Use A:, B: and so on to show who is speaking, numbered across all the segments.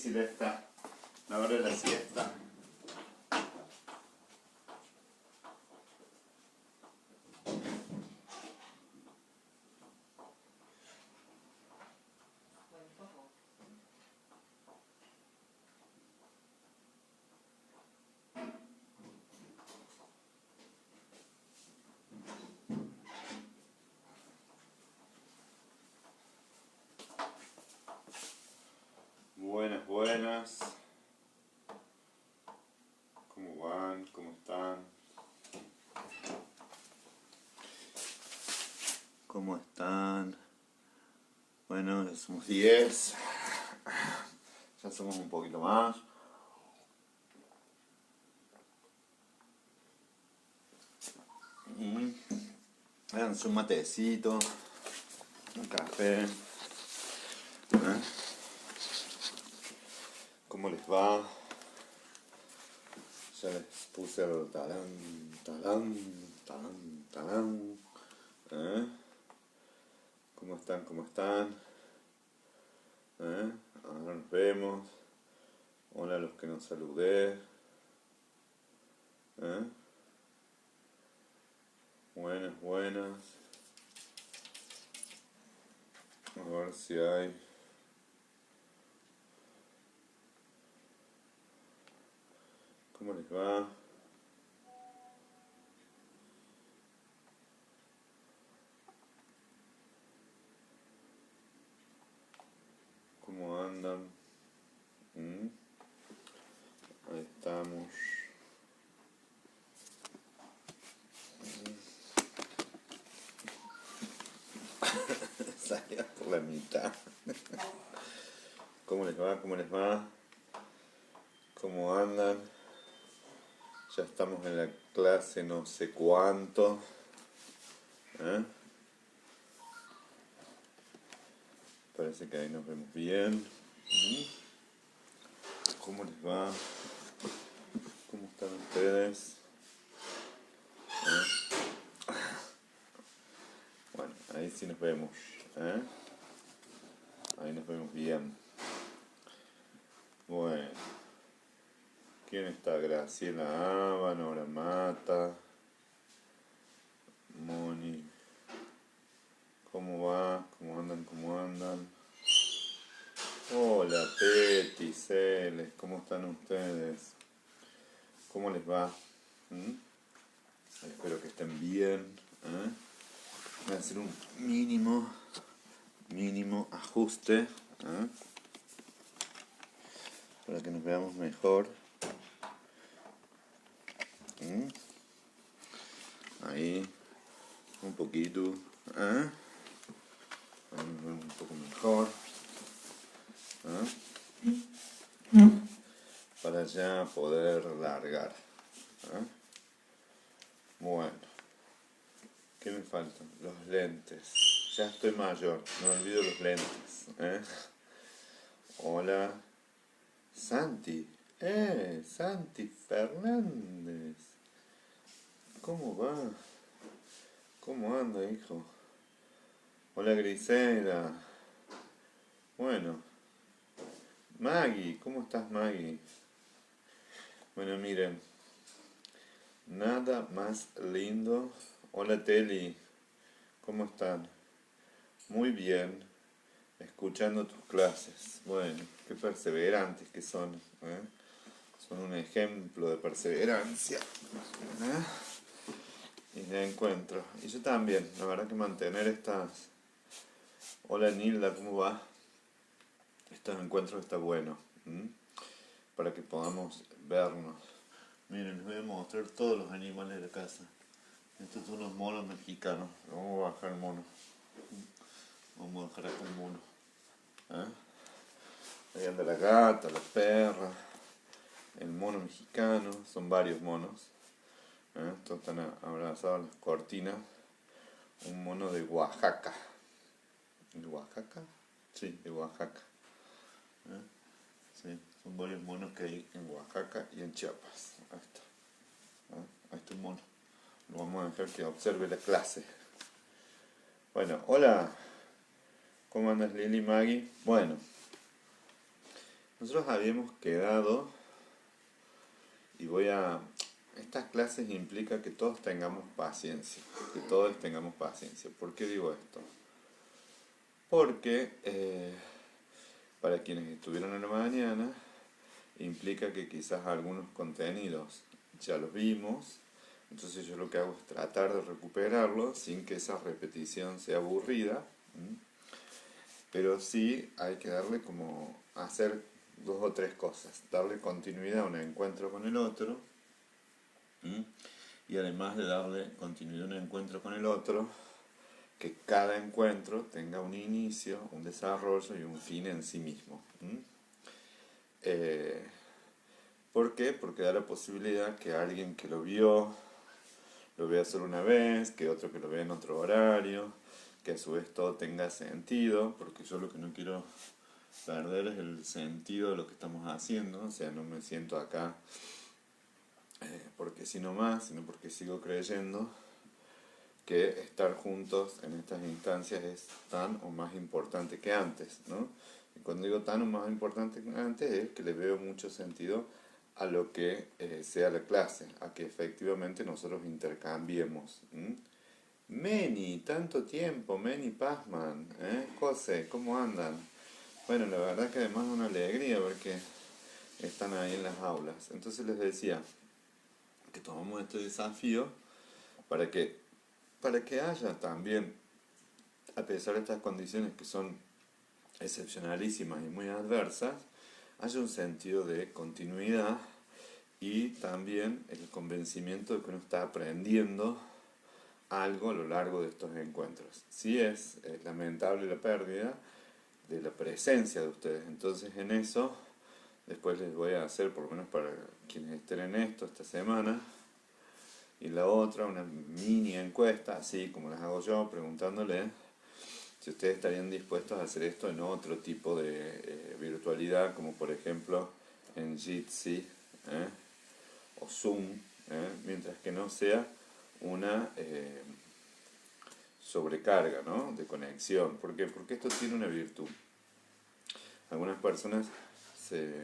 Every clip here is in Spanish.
A: difícil esta, la hora de la siesta. Buenas, buenas. ¿Cómo van? ¿Cómo están? ¿Cómo están? Bueno, ya somos 10. Ya somos un poquito más. Y háganse un matecito, un café. ¿Cómo les va? Ya les puse el talán. ¿Cómo están? ¿Cómo están? Ahora nos vemos. Hola a los que nos saludé. Buenas, buenas. A ver si hay. ¿Cómo les va? ¿Cómo andan? Ahí estamos. Salía por la mitad. ¿Cómo les va? ¿Cómo les va? ¿Cómo andan? Ya estamos en la clase no sé cuánto. Parece que ahí nos vemos bien. ¿Cómo les va? ¿Cómo están ustedes? Bueno, ahí sí nos vemos. Ahí nos vemos bien. Bueno. ¿Quién está? Graciela Ava, Nora Mata, Moni. ¿Cómo va? ¿Cómo andan? ¿Cómo andan? Hola, Peti, Celes, ¿cómo están ustedes? ¿Cómo les va? Espero que estén bien. Voy a hacer un mínimo ajuste para que nos veamos mejor. Ahí, un poquito. Ahí nos vemos un poco mejor. Para ya poder largar. Bueno, ¿qué me faltan? Los lentes. Ya estoy mayor, no olvido los lentes. Hola, Santi. Santi Fernández. ¿Cómo va? ¿Cómo anda, hijo? Hola, Grisela. Bueno, Maggie, ¿cómo estás, Maggie? Bueno, miren, nada más lindo. Hola, Teli, ¿cómo están? Muy bien, escuchando tus clases. Bueno, qué perseverantes que son. Son un ejemplo de perseverancia y de encuentro. Y yo también, la verdad que mantener estas... Hola, Nilda, ¿cómo va? Estos encuentros está bueno. Para que podamos vernos. Miren, les voy a mostrar todos los animales de la casa. Estos son unos monos mexicanos. Vamos a bajar el mono. Vamos a bajar acá el mono. Ahí anda la gata, la perra, el mono mexicano. Son varios monos. Todos están abrazados a las cortinas. Un mono de Oaxaca. ¿De Oaxaca? Sí, de Oaxaca. Sí, son varios monos que hay en Oaxaca y en Chiapas. Ahí está. Ahí está un mono. Lo vamos a dejar que observe la clase. Bueno, hola. ¿Cómo andas, Lili, Maggie? Bueno, Nosotros habíamos quedado, y estas clases implica que todos tengamos paciencia, que todos tengamos paciencia. ¿Por qué digo esto? Porque para quienes estuvieron en la mañana, implica que quizás algunos contenidos ya los vimos, entonces yo lo que hago es tratar de recuperarlos sin que esa repetición sea aburrida, pero sí hay que darle como hacer dos o tres cosas, darle continuidad a un encuentro con el otro, y además de darle continuidad a un encuentro con el otro, que cada encuentro tenga un inicio, un desarrollo y un fin en sí mismo. ¿Por qué? Porque da la posibilidad que alguien que lo vea solo una vez, que otro que lo vea en otro horario, que a su vez todo tenga sentido, porque yo lo que no quiero perder es el sentido de lo que estamos haciendo, o sea, no me siento acá porque sí nomás, sino porque sigo creyendo que estar juntos en estas instancias es tan o más importante que antes, ¿no? Y cuando digo tan o más importante que antes es que le veo mucho sentido a lo que sea la clase, a que efectivamente nosotros intercambiemos. Meni, tanto tiempo, Meni Pazman, José, ¿cómo andan? Bueno, la verdad que además es una alegría ver que están ahí en las aulas. Entonces les decía que tomamos este desafío para que, para que haya también, a pesar de estas condiciones que son excepcionalísimas y muy adversas, haya un sentido de continuidad y también el convencimiento de que uno está aprendiendo algo a lo largo de estos encuentros. Sí es lamentable la pérdida de la presencia de ustedes, entonces en eso después les voy a hacer, por lo menos para quienes estén en esto esta semana, y la otra, una mini encuesta, así como las hago yo, preguntándole si ustedes estarían dispuestos a hacer esto en otro tipo de virtualidad, como por ejemplo en Jitsi o Zoom, mientras que no sea una sobrecarga, ¿no?, de conexión. ¿Por qué? Porque esto tiene una virtud. Algunas personas se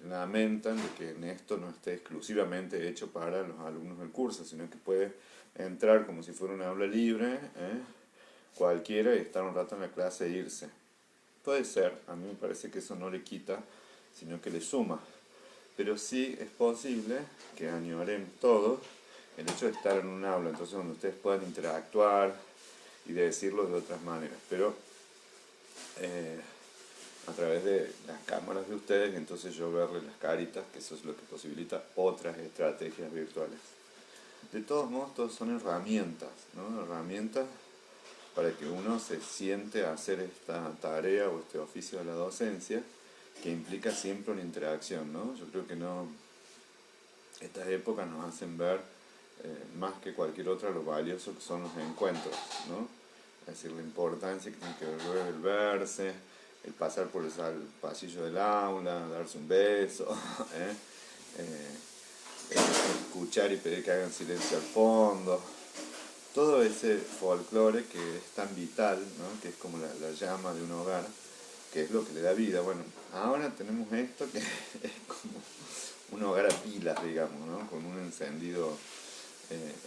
A: lamentan de que en esto no esté exclusivamente hecho para los alumnos del curso, sino que puede entrar como si fuera una aula libre, cualquiera, y estar un rato en la clase e irse. Puede ser, a mí me parece que eso no le quita, sino que le suma. Pero sí es posible que añoren todos el hecho de estar en un aula, entonces donde ustedes puedan interactuar y de decirlo de otras maneras. Pero a través de las cámaras de ustedes, entonces yo verles las caritas, que eso es lo que posibilita otras estrategias virtuales. De todos modos, todos son herramientas, ¿no? Herramientas para que uno se siente a hacer esta tarea o este oficio de la docencia, que implica siempre una interacción, ¿no? Yo creo que no, estas épocas nos hacen ver más que cualquier otra lo valioso que son los encuentros, ¿no? Es decir, la importancia que tiene que ver el verse, el pasar por el pasillo del aula, darse un beso, escuchar y pedir que hagan silencio al fondo, todo ese folclore que es tan vital, ¿no?, que es como la llama de un hogar, que es lo que le da vida. Bueno, ahora tenemos esto que es como un hogar a pilas, digamos, ¿no?, con un encendido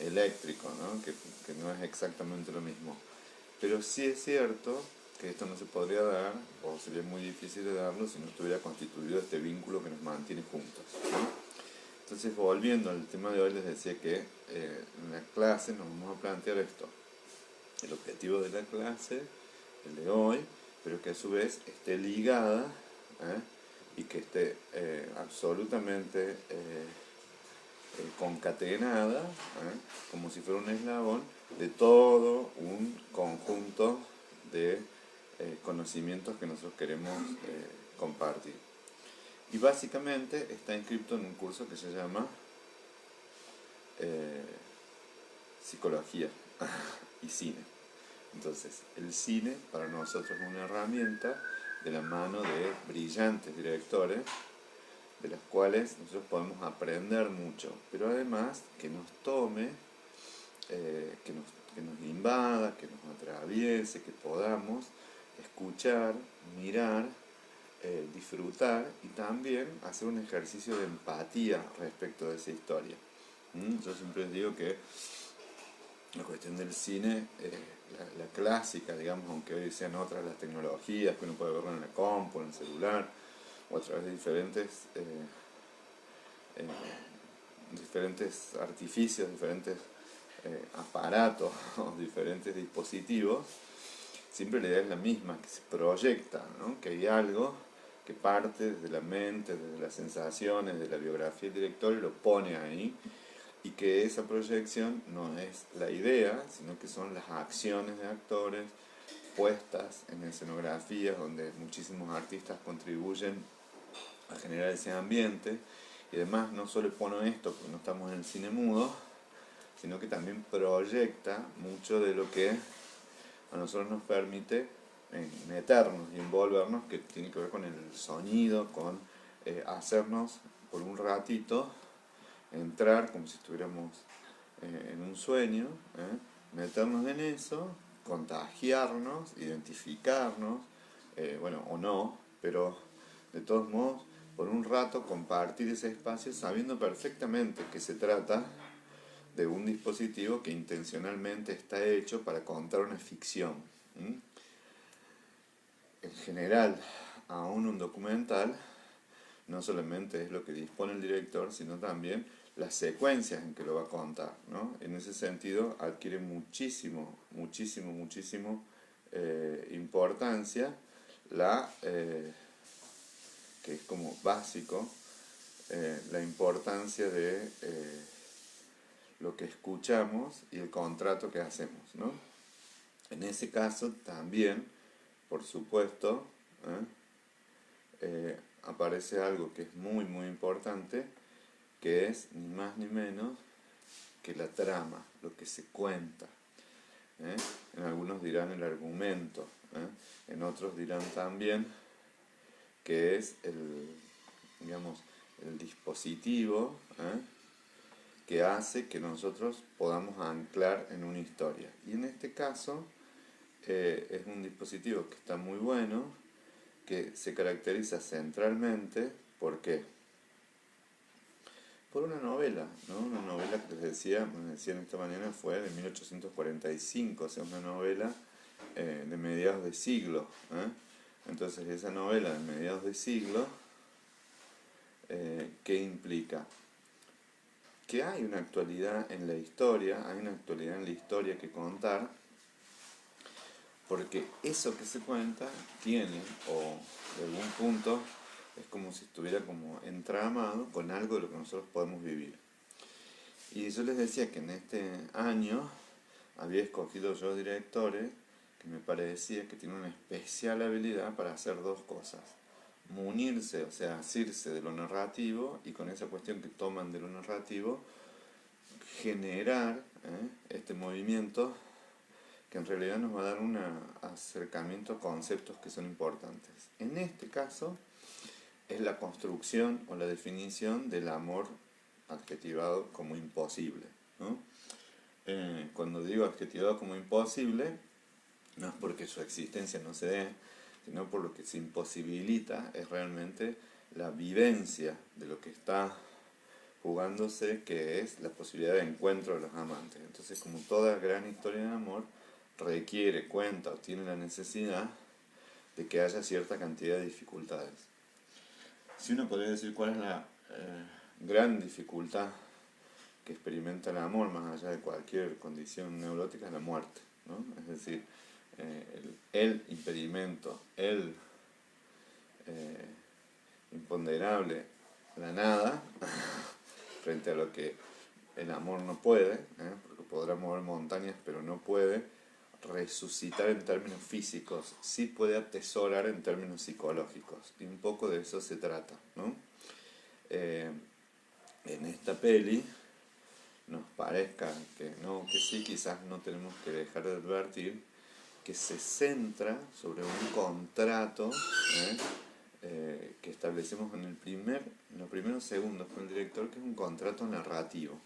A: eléctrico, ¿no?, que no es exactamente lo mismo. Pero sí es cierto que esto no se podría dar, o sería muy difícil de darlo, si no estuviera constituido este vínculo que nos mantiene juntos, ¿no? Entonces, volviendo al tema de hoy, les decía que en la clase nos vamos a plantear esto. El objetivo de la clase, el de hoy, pero que a su vez esté ligada y que esté absolutamente concatenada, como si fuera un eslabón, de todo un conjunto de conocimientos que nosotros queremos compartir. Y básicamente está inscrito en un curso que se llama Psicología y Cine. Entonces, el cine para nosotros es una herramienta de la mano de brillantes directores, de las cuales nosotros podemos aprender mucho, pero además que nos tome, que nos invada, que nos atraviese, que podamos escuchar, mirar disfrutar y también hacer un ejercicio de empatía respecto de esa historia. Yo siempre digo que la cuestión del cine, la clásica, digamos, aunque hoy sean otras las tecnologías, que uno puede verlo en la compu, en el celular, o a través de diferentes artificios, diferentes aparatos o diferentes dispositivos, siempre la idea es la misma, que se proyecta, ¿no? Que hay algo que parte desde la mente, desde las sensaciones, de la biografía del director y lo pone ahí, y que esa proyección no es la idea, sino que son las acciones de actores puestas en escenografías donde muchísimos artistas contribuyen a generar ese ambiente. Y además no solo pone esto porque no estamos en el cine mudo, sino que también proyecta mucho de lo que a nosotros nos permite meternos y envolvernos, que tiene que ver con el sonido, con hacernos por un ratito entrar como si estuviéramos en un sueño, meternos en eso, contagiarnos, identificarnos, bueno, o no, pero de todos modos, por un rato compartir ese espacio sabiendo perfectamente que se trata de un dispositivo que intencionalmente está hecho para contar una ficción. En general, aún un documental no solamente es lo que dispone el director, sino también las secuencias en que lo va a contar, ¿no? En ese sentido adquiere muchísimo importancia que es como básico, la importancia de lo que escuchamos y el contrato que hacemos, ¿no? En ese caso también, por supuesto, aparece algo que es muy importante, que es ni más ni menos que la trama, lo que se cuenta. En algunos dirán el argumento, en otros dirán también que es digamos, el dispositivo que hace que nosotros podamos anclar en una historia. Y en este caso es un dispositivo que está muy bueno, que se caracteriza centralmente, ¿por qué? Por una novela, ¿no? Una novela que me decían esta mañana fue de 1845, o sea, una novela de mediados de siglo. Entonces esa novela de mediados de siglo, ¿qué implica? Que hay una actualidad en la historia, hay una actualidad en la historia que contar, porque eso que se cuenta tiene, o de algún punto, es como si estuviera como entramado con algo de lo que nosotros podemos vivir. Y yo les decía que en este año había escogido yo directores que me parecía que tienen una especial habilidad para hacer dos cosas. Munirse, o sea, asirse de lo narrativo, y con esa cuestión que toman de lo narrativo, generar este movimiento que en realidad nos va a dar un acercamiento a conceptos que son importantes. En este caso es la construcción o la definición del amor adjetivado como imposible, ¿no? Cuando digo adjetivado como imposible, no es porque su existencia no se dé, sino por lo que se imposibilita es realmente la vivencia de lo que está jugándose, que es la posibilidad de encuentro de los amantes. Entonces, como toda gran historia de amor, requiere, cuenta o tiene la necesidad de que haya cierta cantidad de dificultades. Si uno podría decir cuál es la gran dificultad que experimenta el amor, más allá de cualquier condición neurótica, es la muerte, ¿no? Es decir, el impedimento, el imponderable, la nada, frente a lo que el amor no puede, porque podrá mover montañas, pero no puede resucitar en términos físicos, sí puede atesorar en términos psicológicos, y un poco de eso se trata, ¿no? En esta peli nos parezca que no, que sí, quizás no tenemos que dejar de advertir que se centra sobre un contrato que establecemos en los primeros segundos con el director, que es un contrato narrativo.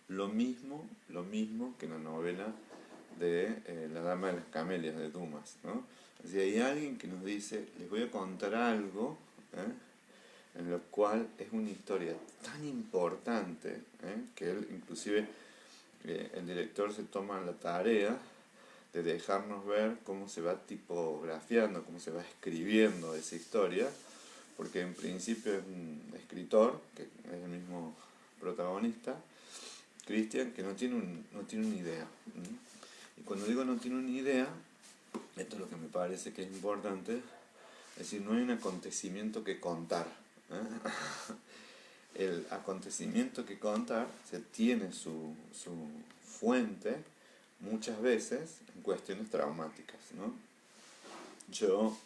A: Lo mismo que en la novela de La Dama de las Camelias, de Dumas, ¿no? Así, hay alguien que nos dice, les voy a contar algo, en lo cual es una historia tan importante, que él inclusive, el director se toma la tarea de dejarnos ver cómo se va tipografiando, cómo se va escribiendo esa historia, porque en principio es un escritor, que es el mismo protagonista, Christian, que no tiene una idea. Y cuando digo no tiene una idea, esto es lo que me parece que es importante, es decir, no hay un acontecimiento que contar. El acontecimiento que contar se tiene su fuente muchas veces en cuestiones traumáticas, ¿no? Yo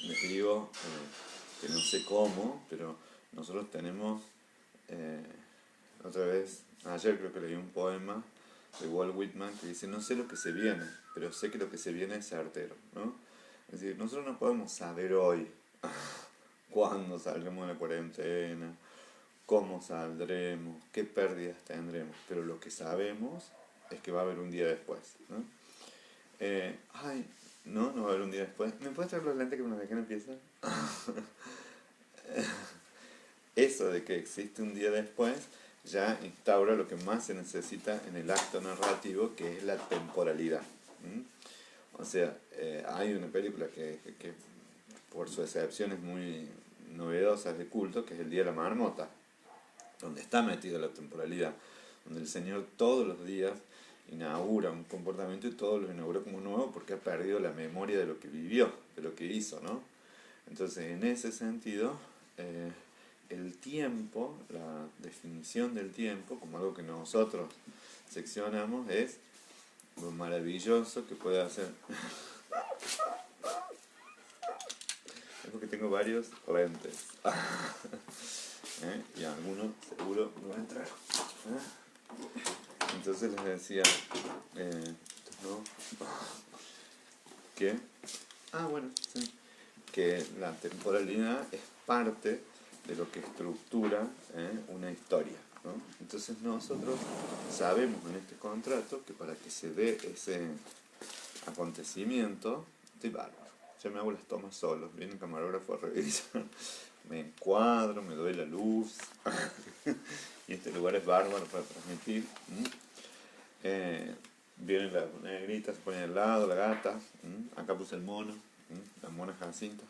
A: les digo que no sé cómo, pero nosotros tenemos, otra vez, ayer creo que leí un poema de Walt Whitman que dice, no sé lo que se viene, pero sé que lo que se viene es certero, ¿no? Es decir, nosotros no podemos saber hoy cuándo saldremos de la cuarentena, cómo saldremos, qué pérdidas tendremos, pero lo que sabemos es que va a haber un día después, ¿no? Ay, no va a haber un día después. ¿Me puedes traer los lentes que me dejen empieza? Eso de que existe un día después ya instaura lo que más se necesita en el acto narrativo, que es la temporalidad. O sea, hay una película que por su excepción es muy novedosa, es de culto, que es El Día de la Marmota, donde está metida la temporalidad, donde el Señor todos los días inaugura un comportamiento y todos lo inaugura como nuevo porque ha perdido la memoria de lo que vivió, de lo que hizo, ¿no? Entonces, en ese sentido, el tiempo, la definición del tiempo, como algo que nosotros seccionamos, es lo maravilloso que puede hacer. Es porque tengo varios lentes. Y algunos seguro no va a entrar. Entonces les decía, ¿no? Que, bueno, sí, que la temporalidad es parte de lo que estructura una historia, ¿no? Entonces nosotros sabemos en este contrato que para que se dé ese acontecimiento, estoy bárbaro. Ya me hago las tomas solo, viene el camarógrafo a revisar, me encuadro, me doy la luz, y este lugar es bárbaro para transmitir. Viene la negrita, se pone al lado, la gata, acá puse el mono, la mona Jacinta.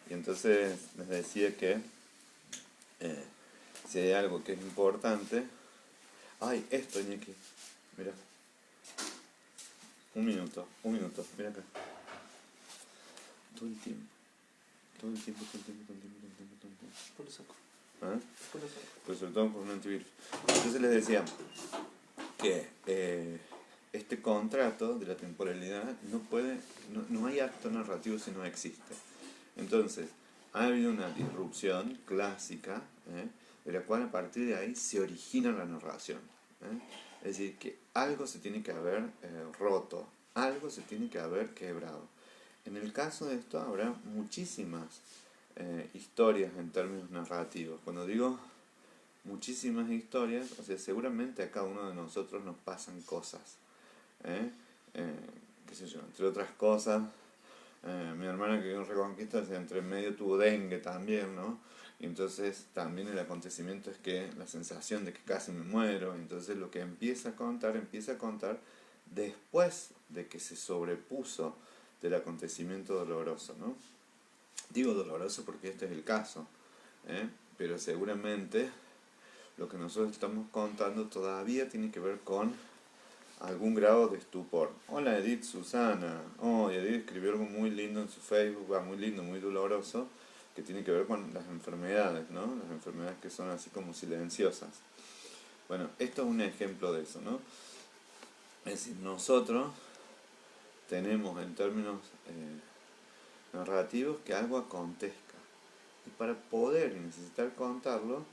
A: Y entonces les decía que si hay algo que es importante, esto, Ñequi, mira, un minuto, mira acá, todo el tiempo.
B: Por lo saco.
A: ¿Ah?
B: Por lo saco.
A: Pues sobre todo por un antivirus. Entonces les decía que este contrato de la temporalidad no hay acto narrativo si no existe. Entonces, ha habido una disrupción clásica, de la cual a partir de ahí se origina la narración. Es decir, que algo se tiene que haber roto, algo se tiene que haber quebrado. En el caso de esto habrá muchísimas historias en términos narrativos. Cuando digo muchísimas historias, o sea, seguramente a cada uno de nosotros nos pasan cosas. Qué sé yo, entre otras cosas, mi hermana que vivió en Reconquista, entre medio tuvo dengue también, ¿no? Y entonces también el acontecimiento es que la sensación de que casi me muero, entonces lo que empieza a contar después de que se sobrepuso del acontecimiento doloroso, ¿no? Digo doloroso porque este es el caso, pero seguramente lo que nosotros estamos contando todavía tiene que ver con algún grado de estupor. Hola Edith Susana. Edith escribió algo muy lindo en su Facebook, muy lindo, muy doloroso, que tiene que ver con las enfermedades, ¿no? Las enfermedades que son así como silenciosas. Bueno, esto es un ejemplo de eso, ¿no? Es decir, nosotros tenemos en términos narrativos que algo acontezca. Y para poder y necesitar contarlo,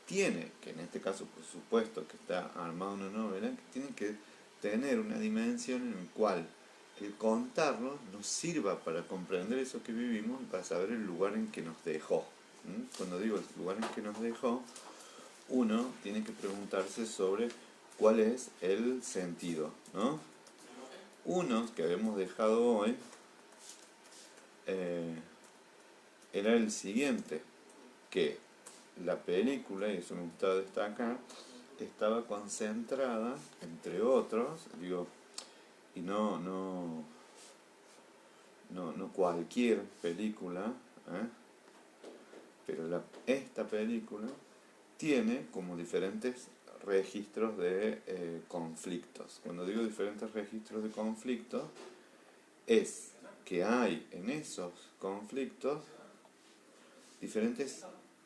A: tiene, que en este caso por supuesto que está armada una novela, que tiene que tener una dimensión en la cual el contarlo nos sirva para comprender eso que vivimos y para saber el lugar en que nos dejó. Cuando digo el lugar en que nos dejó, uno tiene que preguntarse sobre cuál es el sentido, ¿no? Uno que habíamos dejado hoy era el siguiente, que la película, y eso me gustaba destacar, estaba concentrada, entre otros, digo, y no cualquier película, pero esta película tiene como diferentes registros de conflictos. Cuando digo diferentes registros de conflictos, es que hay en esos conflictos diferentes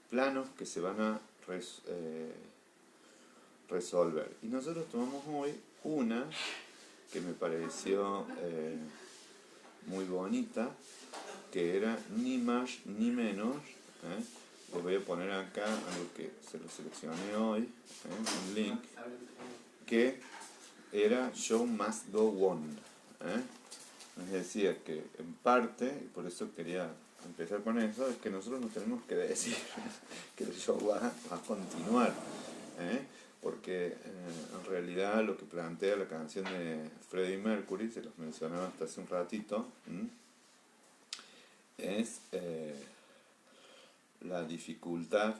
A: planos que se van a resolver. Y nosotros tomamos hoy una que me pareció muy bonita, que era ni más ni menos. Les voy a poner acá algo que se lo seleccioné hoy, un link, que era Show Must Go On. Es decir, que en parte, y por eso quería empezar con eso, es que nosotros nos tenemos que decir que el show va a continuar. Porque en realidad lo que plantea la canción de Freddie Mercury, se los mencionaba hasta hace un ratito, es la dificultad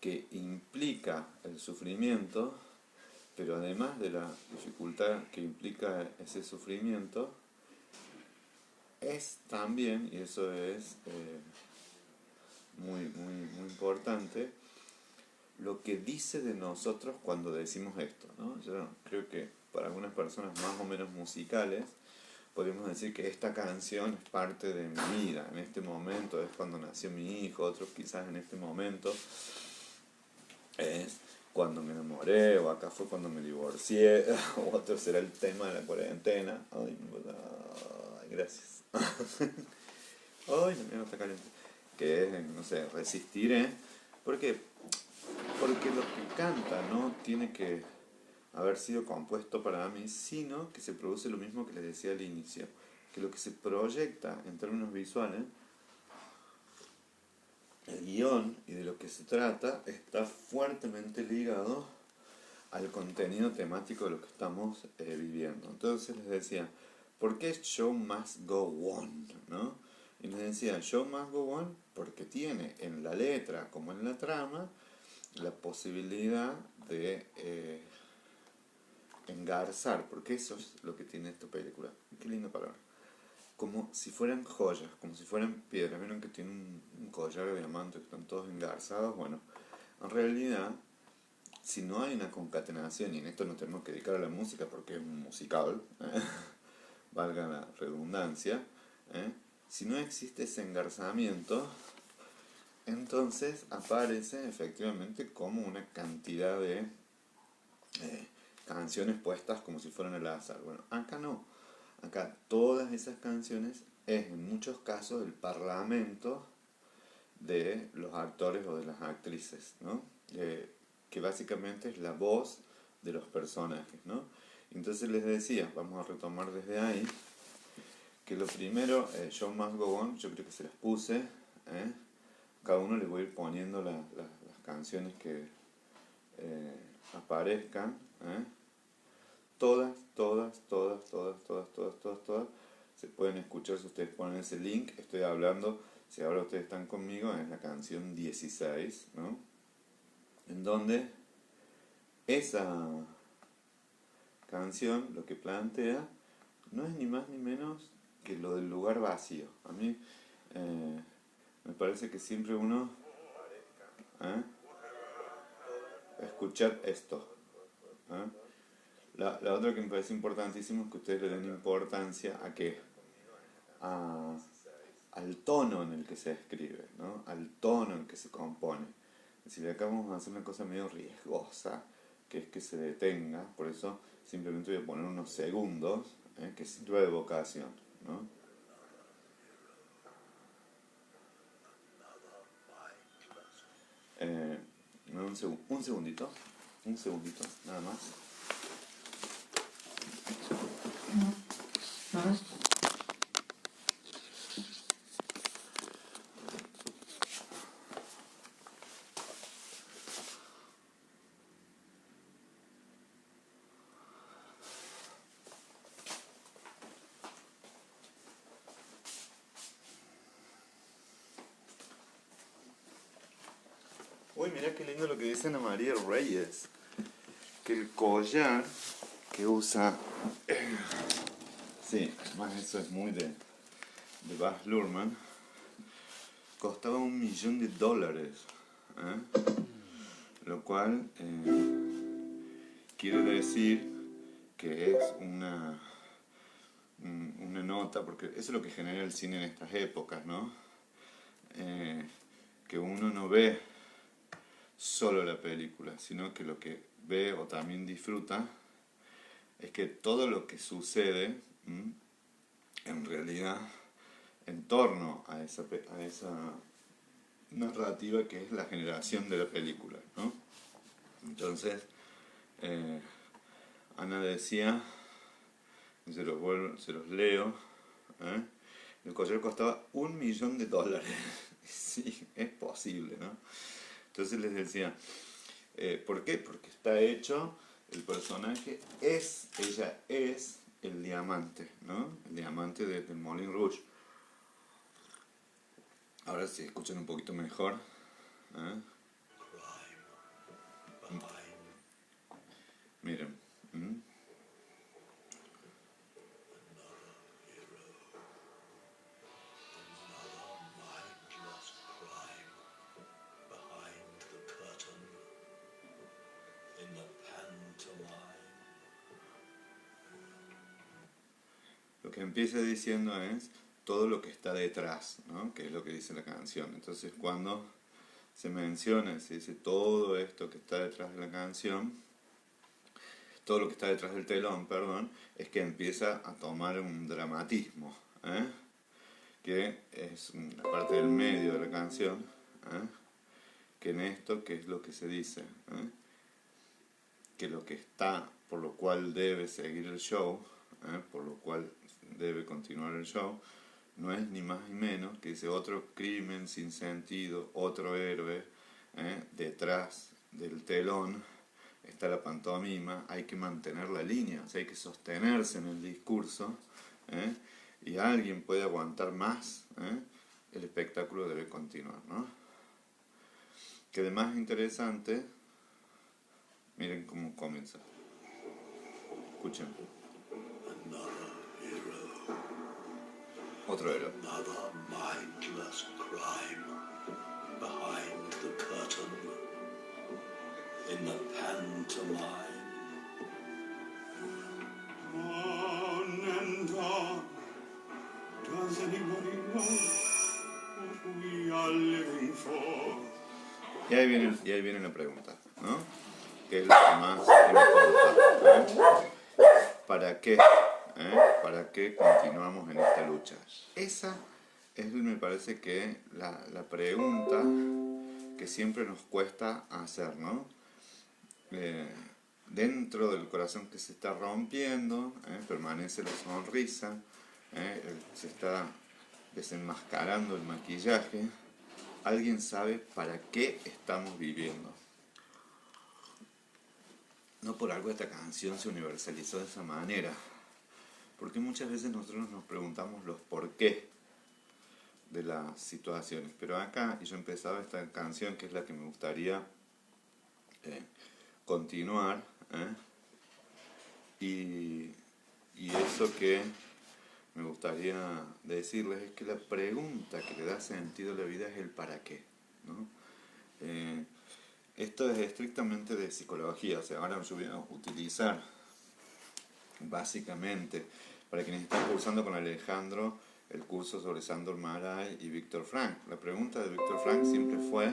A: que implica el sufrimiento, pero además de la dificultad que implica ese sufrimiento, es también, y eso es muy importante, lo que dice de nosotros cuando decimos esto, ¿no? Yo creo que para algunas personas más o menos musicales podemos decir que esta canción es parte de mi vida, en este momento es cuando nació mi hijo, otros quizás en este momento es cuando me enamoré, o acá fue cuando me divorcié, o otro será el tema de la cuarentena. Ay, gracias. Ay, no está caliente. Que es, no sé, resistiré. ¿Por qué? Porque lo que canta no tiene que haber sido compuesto para mí, sino que se produce lo mismo que les decía al inicio, que lo que se proyecta en términos visuales, el guión y de lo que se trata, está fuertemente ligado al contenido temático de lo que estamos viviendo. Entonces les decía, ¿por qué Show Must Go On? ¿No? Y les decía, Show Must Go On porque tiene en la letra como en la trama la posibilidad de engarzar, porque eso es lo que tiene esta película. Qué linda palabra. Como si fueran joyas, como si fueran piedras. ¿Vieron que tiene un collar de diamantes que están todos engarzados? Bueno, en realidad, si no hay una concatenación, y en esto nos tenemos que dedicar a la música porque es un musical, valga la redundancia, si no existe ese engarzamiento, entonces aparece efectivamente como una cantidad de canciones puestas como si fueran al azar. Bueno, acá no. Acá todas esas canciones es en muchos casos el parlamento de los actores o de las actrices, ¿no? Que básicamente es la voz de los personajes, ¿no? Entonces les decía, vamos a retomar desde ahí, que lo primero, Show Must Go On, yo creo que se las puse, cada uno les voy a ir poniendo las canciones que aparezcan, todas se pueden escuchar si ustedes ponen ese link. Estoy hablando, si ahora ustedes están conmigo, es la canción 16, ¿no? En donde esa canción lo que plantea no es ni más ni menos que lo del lugar vacío. A mí me parece que siempre uno escuchar esto. La otra que me parece importantísimo es que ustedes le den importancia a qué, al tono en el que se escribe, ¿no? Al tono en el que se compone. Es decir, acá vamos a hacer una cosa medio riesgosa, que es que se detenga, por eso simplemente voy a poner unos segundos, que sirva de evocación, ¿no? Un segundito, nada más. Uy, mirá qué lindo lo que dice Ana María Reyes. Que el collar que usa... sí, además eso es muy de Baz Luhrmann. Costaba $1.000.000. Lo cual quiere decir que es una nota, porque eso es lo que genera el cine en estas épocas, ¿no? Que uno no ve solo la película, sino que lo que ve o también disfruta es que todo lo que sucede en realidad en torno a esa narrativa que es la generación de la película, ¿no? Entonces, Ana decía, se los leo, el collar costaba $1.000.000. Sí, es posible, ¿no? Entonces les decía, ¿por qué? Porque está hecho, el personaje ella es el diamante, ¿no? El diamante del Moulin Rouge. Ahora si escuchan un poquito mejor. Miren. Lo que empieza diciendo es todo lo que está detrás, ¿no? Que es lo que dice la canción. Entonces cuando se menciona, se dice todo esto que está detrás de la canción, todo lo que está detrás del telón, perdón, es que empieza a tomar un dramatismo, que es la parte del medio de la canción, que en esto, ¿qué es lo que se dice? Que lo que está, por lo cual debe seguir el show, por lo cual debe continuar el show, no es ni más ni menos que ese otro crimen sin sentido, otro héroe, detrás del telón está la pantomima, hay que mantener la línea, o sea, hay que sostenerse en el discurso, y alguien puede aguantar más, el espectáculo debe continuar, ¿no? Que además interesante, miren cómo comienza, escuchen. Otro héroe. Another mindless crime behind the curtain in the pantomime. On and on. Does anybody know what we are living for? Y ahí viene la pregunta, ¿no? ¿Qué es lo que más importa? ¿Para qué? ¿Para qué continuamos en esta lucha? Esa es, me parece que, la pregunta que siempre nos cuesta hacer, ¿no? Dentro del corazón que se está rompiendo, permanece la sonrisa, se está desenmascarando el maquillaje. ¿Alguien sabe para qué estamos viviendo? No por algo esta canción se universalizó de esa manera, porque muchas veces nosotros nos preguntamos los por qué de las situaciones, pero acá, y yo empezaba esta canción que es la que me gustaría continuar, y eso que me gustaría decirles es que la pregunta que le da sentido a la vida es el para qué, ¿no? Esto es estrictamente de psicología, o sea, ahora yo voy a utilizar básicamente, para quienes están cursando con Alejandro, el curso sobre Sándor Márai y Víctor Frank. La pregunta de Víctor Frank siempre fue,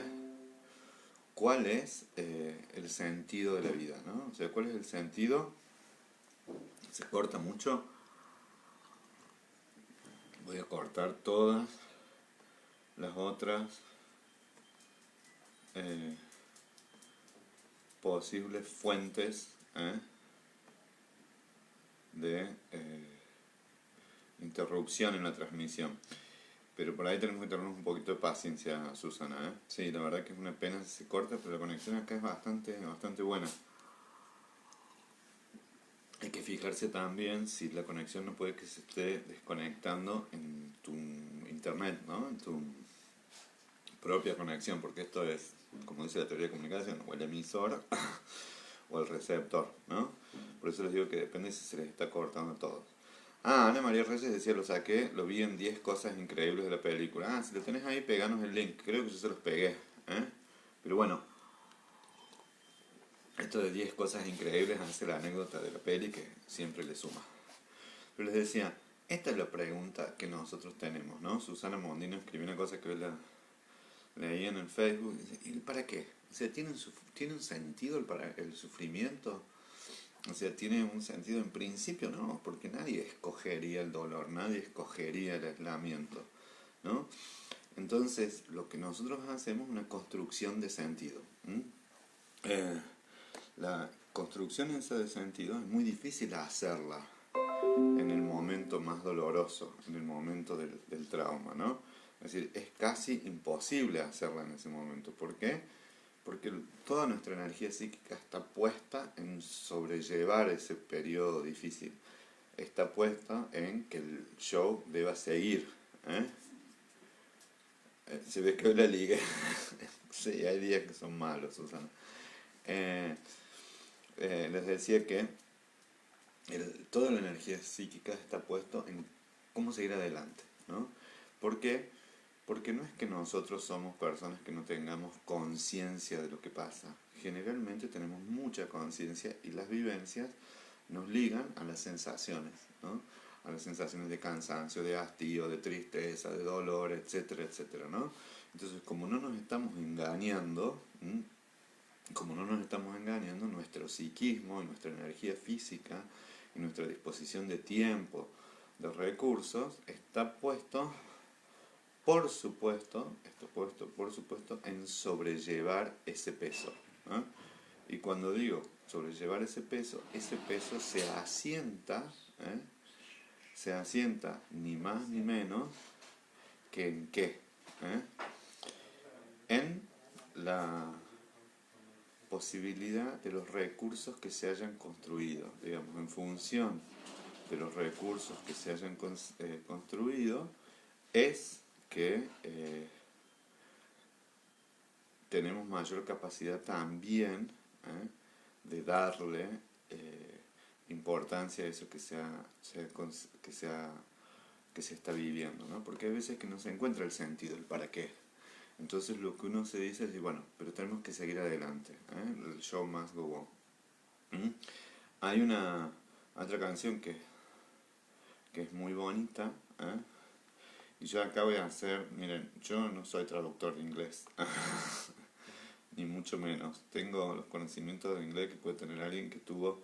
A: ¿cuál es el sentido de la vida, ¿no? O sea, ¿cuál es el sentido? Se corta mucho. Voy a cortar todas las otras posibles fuentes de interrupción en la transmisión. Pero por ahí tenemos que tenernos un poquito de paciencia, Susana, Sí, la verdad que es una pena si se corta, pero la conexión acá es bastante buena. Hay que fijarse también si la conexión no puede que se esté desconectando en tu internet, ¿no? En tu propia conexión, porque esto es, como dice la teoría de comunicación, o el emisor o el receptor, ¿no? Por eso les digo que depende si se les está cortando a todos. Ah, Ana María Reyes decía, lo saqué, lo vi en 10 cosas increíbles de la película. Ah, si lo tenés ahí, peganos el link. Creo que yo se los pegué, ¿eh? Pero bueno, esto de 10 cosas increíbles hace la anécdota de la peli que siempre le suma. Pero les decía, esta es la pregunta que nosotros tenemos, ¿no? Susana Mondino escribió una cosa que hoy leí en el Facebook. ¿Y para qué? O sea, ¿tiene un sentido el sufrimiento? O sea, ¿tiene un sentido en principio? No, porque nadie escogería el dolor, nadie escogería el aislamiento, ¿no? Entonces, lo que nosotros hacemos es una construcción de sentido. La construcción esa de sentido es muy difícil hacerla en el momento más doloroso, en el momento del trauma, ¿no? Es decir, es casi imposible hacerla en ese momento. ¿Por qué? Porque toda nuestra energía psíquica está puesta en sobrellevar ese periodo difícil. Está puesta en que el show deba seguir. ¿eh? Se ve que hoy la ligué. Sí, hay días que son malos, Susana. Les decía que toda la energía psíquica está puesta en cómo seguir adelante, ¿no? ¿Por qué? Porque no es que nosotros somos personas que no tengamos conciencia de lo que pasa. Generalmente tenemos mucha conciencia y las vivencias nos ligan a las sensaciones, ¿no? A las sensaciones de cansancio, de hastío, de tristeza, de dolor, etcétera, etcétera, ¿no? Entonces, como no nos estamos engañando, nuestro psiquismo, nuestra energía física y nuestra disposición de tiempo, de recursos, está puesto, por supuesto, en sobrellevar ese peso, ¿no? Y cuando digo sobrellevar ese peso se asienta, ni más ni menos que en qué, en la posibilidad de los recursos que se hayan construido, digamos, en función de los recursos que se hayan construido, es que tenemos mayor capacidad también de darle importancia a eso que se está viviendo, ¿no? Porque hay veces que no se encuentra el sentido, el para qué. Entonces lo que uno se dice es, bueno, pero tenemos que seguir adelante, el show must go on. Hay una otra canción que es muy bonita, y yo acá voy a hacer, miren, yo no soy traductor de inglés, ni mucho menos. Tengo los conocimientos de inglés que puede tener alguien que tuvo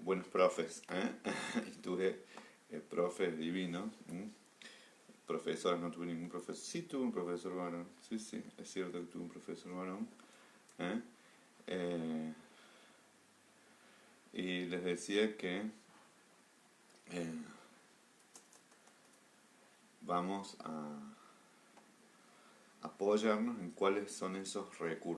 A: buenos profes, y tuve profes divinos. Profesor, no tuve ningún profesor. Sí tuve un profesor varón, sí, es cierto que tuve un profesor varón. Y les decía que vamos a apoyarnos en cuáles son esos recursos.